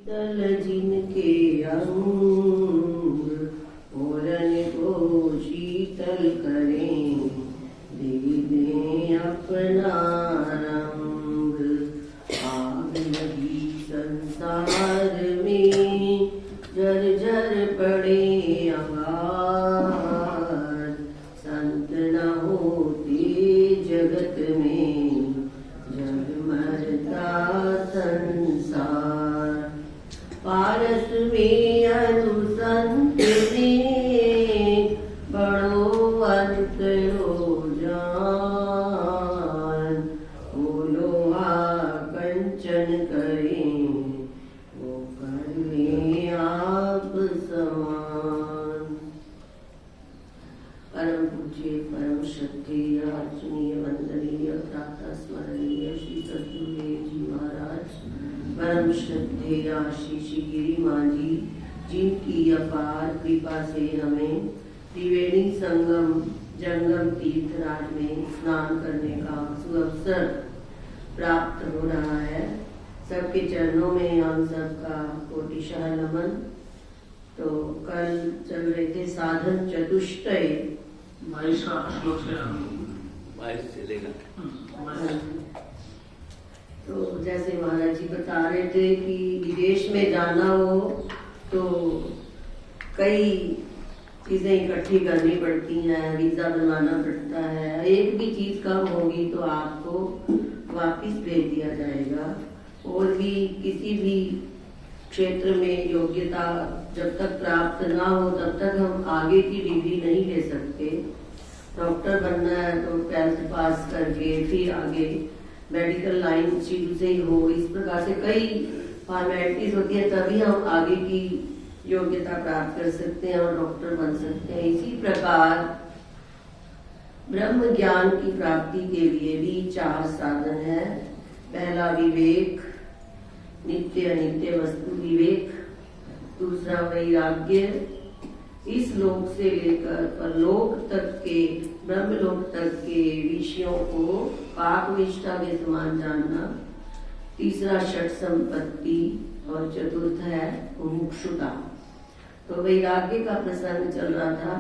तल जिनके अंग ओरन को शीतल करें, दे दें अपना रंग। आग लगी संसार में, जर जर पड़े अंगार। संत न होते जगत में, जग मरता संसार। पारस में अनुसंत में, बड़ो अंत हो जान। वो लोहा कंचन करें, वो करे आप समान। परम पूज्य परम श्रद्धेय आदरणीय वंदनीय प्रातः स्मरणीय श्री सद्गुरुदेव जी महाराज, परम श्रद्धेय आशीष गिरी माँ जी, जिनकी अपार कृपा से हमें त्रिवेणी संगम जंगम तीर्थराज में स्नान करने का सुअवसर प्राप्त हो रहा है। सबके चरणों में हम सबका कोटिशः नमन। तो कल चल रहे थे साधन चतुष्टय, 22 का श्लोक से 22 चलेगा। तो जैसे महाराज जी बता रहे थे कि विदेश में जाना हो तो कई चीजें इकट्ठी करनी पड़ती हैं, वीजा बनवाना पड़ता है। एक भी चीज कम होगी तो आपको वापिस भेज दिया जाएगा। और भी किसी भी क्षेत्र में योग्यता जब तक प्राप्त ना हो तब तक हम आगे की डिग्री नहीं ले सकते। डॉक्टर बनना है तो 12th पास करके फिर आगे मेडिकल लाइन शुरू से ही हो, इस प्रकार से कई फॉर्मेलिटीज होती है, तभी हम आगे की योग्यता प्राप्त कर सकते हैं और डॉक्टर बन सकते हैं। इसी प्रकार ब्रह्म ज्ञान की प्राप्ति के लिए भी 4 साधन है। पहला विवेक, नित्य अनित्य वस्तु विवेक। दूसरा वैराग्य, इस लोक से लेकर परलोक तक के, ब्रह्मलोक तक के विषयों को पाकनिष्ठा के समान जानना। तीसरा षट संपत्ति और चतुर्थ है मुमुक्षुता। तो वैराग्य का प्रसंग चल रहा था।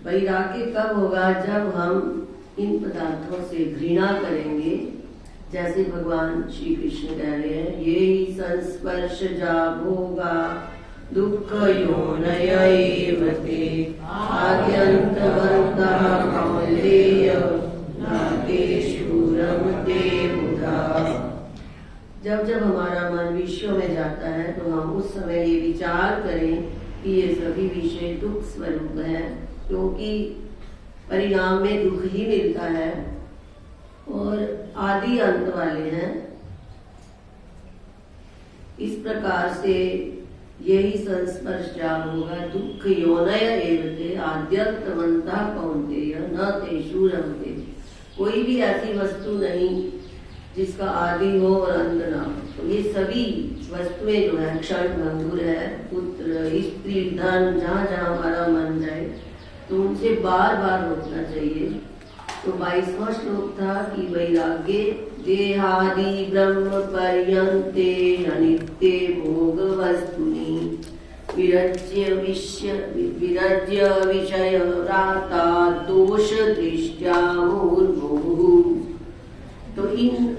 वैराग्य कब होगा? जब हम इन पदार्थों से घृणा करेंगे। जैसे भगवान श्री कृष्ण कह रहे हैं, ये ही संस्पर्श जा भोगा दुख योनय एव ते, आद्यन्तवन्तः कौन्तेय नातेषु रमते बुधा। जब जब हमारा मन विषयों में जाता है तो हम उस समय ये विचार करें कि ये सभी विषय दुख स्वरूप है, क्योंकि परिणाम में दुख ही मिलता है और आदि अंत वाले हैं। इस प्रकार से यही संस्पर्श जाल होगा दुख योनय एवते आद्यन्तवन्तः कौन्तेय न तेषु रमते। कोई भी ऐसी वस्तु नहीं जिसका आदि हो और अंत ना हो। तो ये सभी वस्तुएं जो है क्षण भंगुर है। पुत्र, स्त्री, धन, जहाँ जहाँ हमारा मन जाए तो उनसे बार बार रोकना चाहिए। तो 22वां श्लोक था कि वैराग्य देहादि ब्रह्म पर्यन्ते अनित्ये भोग वस्तुनि, विरज्य विषय व्राता दोष दृष्ट्या मुहुर्मुहुः। तो इन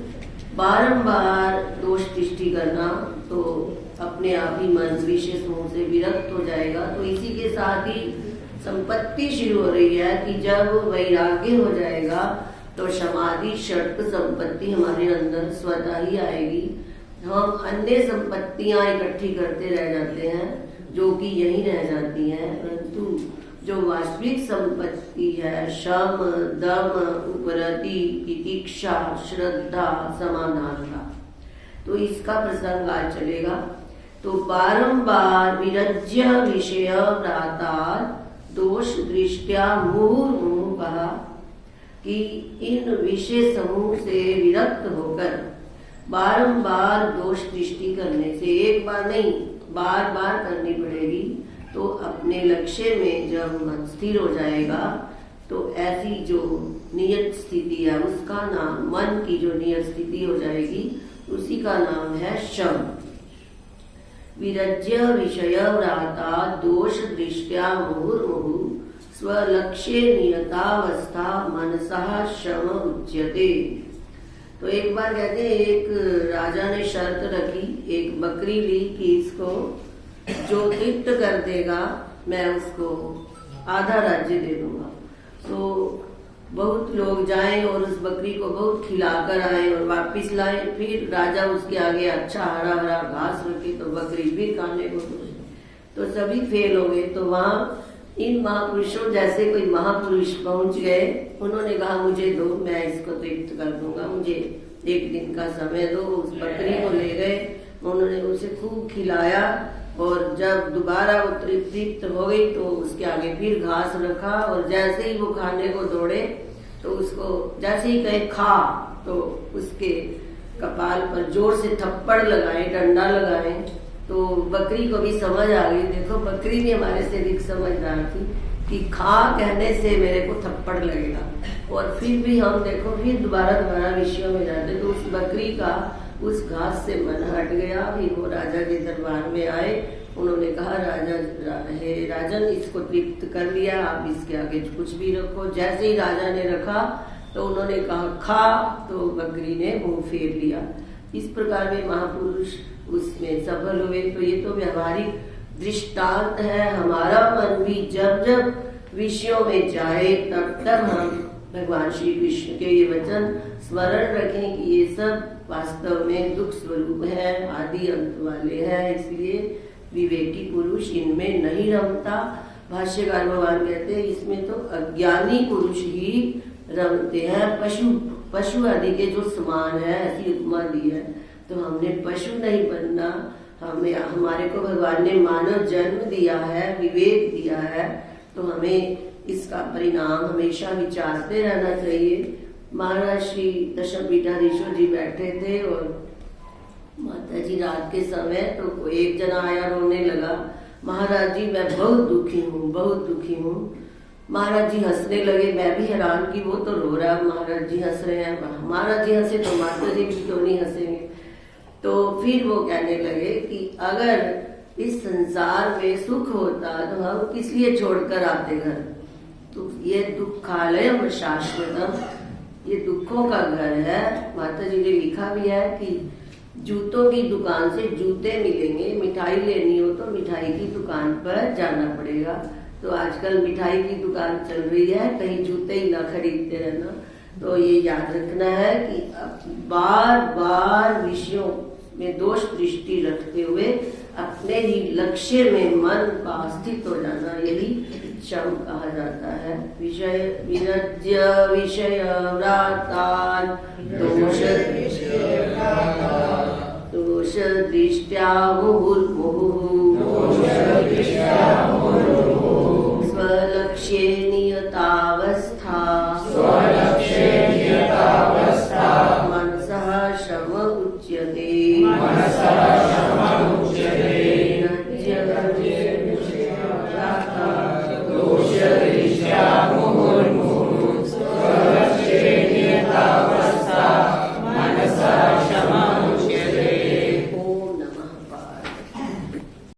बारंबार दोष दृष्टि करना तो अपने आप ही मन विशेष मोह से विरक्त हो जाएगा। तो इसी के साथ ही संपत्ति शुरू हो रही है कि जब वैराग्य हो जाएगा तो समाधि षट्क संपत्ति हमारे अंदर स्वतः ही आएगी। हम अन्य संपत्तियां इकट्ठी करते रह जाते हैं जो कि यहीं रह जाती हैं, परंतु जो वास्तविक संपत्ति है शम दम उपरति तितिक्षा श्रद्धा समाधानता, तो इसका प्रसंग आज चलेगा। तो बारंबार विरज्य विषय व्राता दोष दृष्टिया मुहुर्मुहुः कहा कि इन विषय समूह से विरक्त होकर बारंबार दोष दृष्टि करने से, एक बार नहीं बार बार करनी पड़ेगी। तो अपने लक्ष्य में जब मन स्थिर हो जाएगा तो ऐसी जो नियत स्थिति है उसका नाम, मन की जो नियत स्थिति हो जाएगी उसी का नाम है शम। विरज्य विषय व्राता दोष दृष्टया मुहुर्मुहु स्वलक्ष्ये नियतावस्था मनसा शम उच्यते। तो एक बार कहते हैं एक राजा ने शर्त रखी, एक बकरी ली कि इसको जो तृप्त कर देगा मैं उसको आधा राज्य दे दूंगा। तो बहुत लोग जाएं और उस बकरी को बहुत खिलाकर आए और वापस लाए। फिर राजा उसके आगे अच्छा हरा हरा घास रखे तो बकरी भी खाने को तो सभी फेल हो गए। तो वहाँ इन महापुरुषों जैसे कोई महापुरुष पहुंच गए, उन्होंने कहा मुझे दो, मैं इसको तृप्त कर दूंगा, मुझे एक दिन का समय दो। उस बकरी को ले गए, उन्होंने उसे खूब खिलाया और जब दोबारा वो तृप्त हो गई तो उसके आगे फिर घास रखा और जैसे ही वो खाने को दौड़े तो उसको जैसे ही कहे खा तो उसके कपाल पर जोर से थप्पड़ लगाए, डंडा लगाए। तो बकरी को भी समझ आ गई, देखो बकरी भी हमारे से अधिक समझदार थी कि खा कहने से मेरे को थप्पड़ लगेगा। और फिर भी हम देखो फिर दोबारा विषयों में जाते तो उस बकरी का उस घास से मन हट गया। फिर वो राजा के दरबार में आए, उन्होंने कहा हे राजन इसको तृप्त कर लिया, आप इसके आगे कुछ भी रखो। जैसे ही राजा ने रखा तो उन्होंने कहा खा, तो बकरी ने मुंह फेर लिया। इस प्रकार में महापुरुष उसमें सफल हुए। तो ये तो व्यवहारिक दृष्टांत है। हमारा मन भी जब जब विषयों में जाए तब तब हम भगवान श्री कृष्ण के ये वचन स्मरण रखें कि ये सब वास्तव में दुख स्वरूप है, आदि अंत वाले हैं, इसलिए विवेकी पुरुष इनमें नहीं रमता। भाष्यकार भगवान कहते हैं इसमें तो अज्ञानी पुरुष ही रमते हैं। पशु आदि के जो समान है, ऐसी उपमा दी है। तो हमने पशु नहीं बनना, हमारे को भगवान ने मानव जन्म दिया है, विवेक दिया है, तो हमें इसका परिणाम हमेशा विचारते रहना चाहिए। महाराज श्री दशम पीठाधीश्वर जी बैठे थे और माता जी रात के समय तो एक जना आया रोने लगा, महाराज जी मैं बहुत दुखी हूँ, बहुत दुखी हूँ। महाराज जी हंसने लगे, मैं भी हैरान की वो तो रो रहा है, महाराज जी हंस रहे हैं। महाराज जी हंसे तो माता जी भी क्यों नहीं हंसेंगे। तो फिर वो कहने लगे कि अगर इस संसार में सुख होता तो हम किस लिए छोड़कर आते घर। तो ये दुखालयम शाश्वतम, ये दुखों का घर है। माता जी ने लिखा भी है कि जूतों की दुकान से जूते मिलेंगे, मिठाई लेनी हो तो मिठाई की दुकान पर जाना पड़ेगा। तो आजकल मिठाई की दुकान चल रही है, कहीं जूते ही ना खरीदते रहना। तो ये याद रखना है कि बार बार विषयों में दोष दृष्टि रखते हुए अपने ही लक्ष्य में मन का स्थित हो जाना, यही शम कहा जाता है। विषय विरज्य विषय व्रातान दोष दृष्टया मुहुर्मुहुः